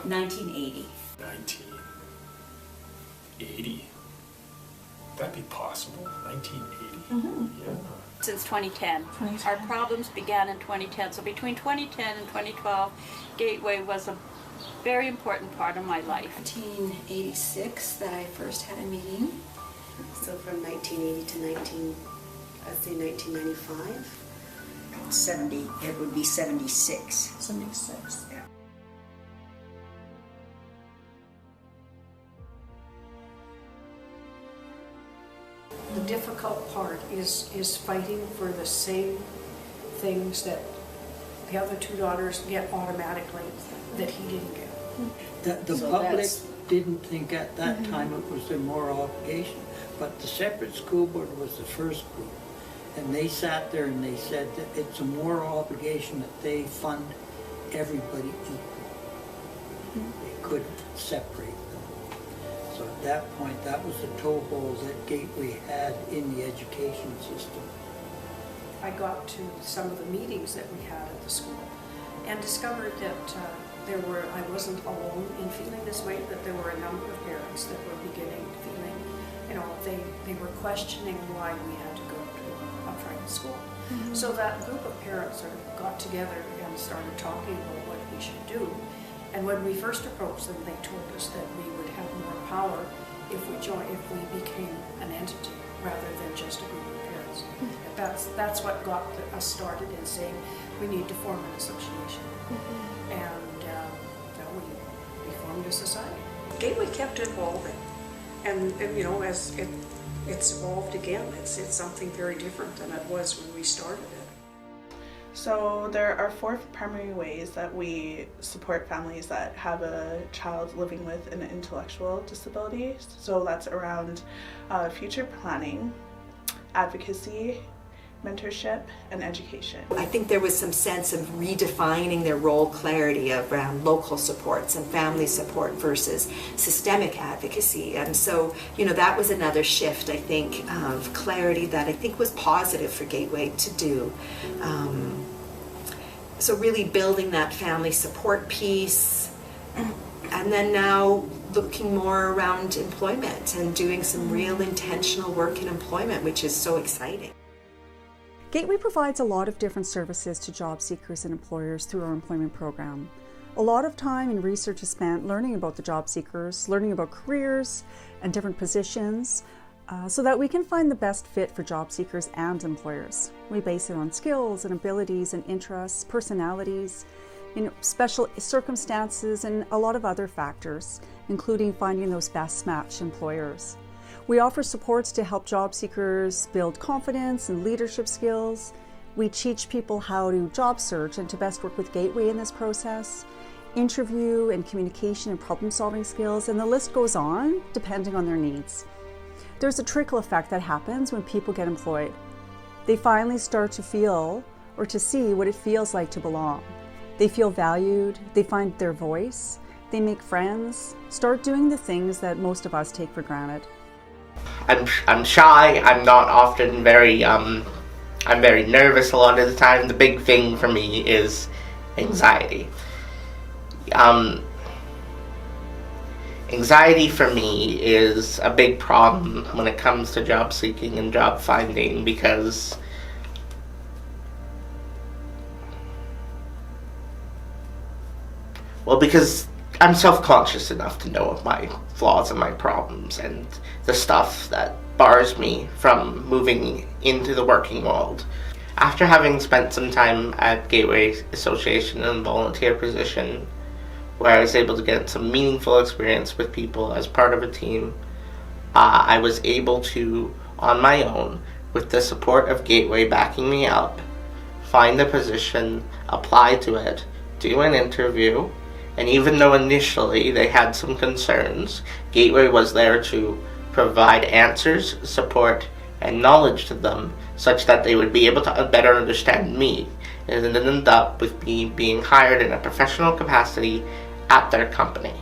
1980. 1980. Would that be possible? 1980? Yeah. Since 2010. Our problems began in 2010. So between 2010 and 2012, Gateway was a very important part of my life. 1986 that I first had a meeting. So from 1980 to I'd say 1995. 70, it would be 76. 76. Yeah. The difficult part is fighting for the same things that the other two daughters get automatically that he didn't get. The So public that's- didn't think at that time it was their moral obligation, but the separate school board was the first group. And they sat there and they said that it's a moral obligation that they fund everybody equal. They couldn't separate them. So at that point, that was the toehold that Gateway had in the education system. I got to some of the meetings that we had at the school and discovered that I wasn't alone in feeling this way, that there were a number of parents that were beginning feeling, they were questioning why we had to go to a private school. So that group of parents sort of got together and started talking about what we should do. And when we first approached them, they told us that we would have more power if we became an entity rather than just a group of parents. That's what got us started in saying we need to form an association. And we formed a society. Gateway kept evolving, and as it's evolved again, it's something very different than it was when we started it. So there are 4 primary ways that we support families that have a child living with an intellectual disability. So that's around future planning, advocacy, mentorship, and education. I think there was some sense of redefining their role clarity around local supports and family support versus systemic advocacy. And so, that was another shift, I think, of clarity that I think was positive for Gateway to do. So really building that family support piece, and then now looking more around employment and doing some real intentional work in employment, which is so exciting. Gateway provides a lot of different services to job seekers and employers through our employment program. A lot of time and research is spent learning about the job seekers, learning about careers and different positions, so that we can find the best fit for job seekers and employers. We base it on skills and abilities and interests, personalities, special circumstances, and a lot of other factors, including finding those best matched employers. We offer supports to help job seekers build confidence and leadership skills. We teach people how to job search and to best work with Gateway in this process, interview and communication and problem solving skills, and the list goes on depending on their needs. There's a trickle effect that happens when people get employed. They finally start to feel or to see what it feels like to belong. They feel valued, they find their voice, they make friends, start doing the things that most of us take for granted. I'm shy. I'm not often very I'm very nervous a lot of the time. The big thing for me is anxiety. Anxiety for me is a big problem when it comes to job seeking and job finding because I'm self-conscious enough to know of my flaws and my problems and the stuff that bars me from moving into the working world. After having spent some time at Gateway Association in a volunteer position, where I was able to get some meaningful experience with people as part of a team, I was able to, on my own, with the support of Gateway backing me up, find a position, apply to it, do an interview, and even though initially they had some concerns, Gateway was there to provide answers, support, and knowledge to them such that they would be able to better understand me, and then end up with me being hired in a professional capacity at their company.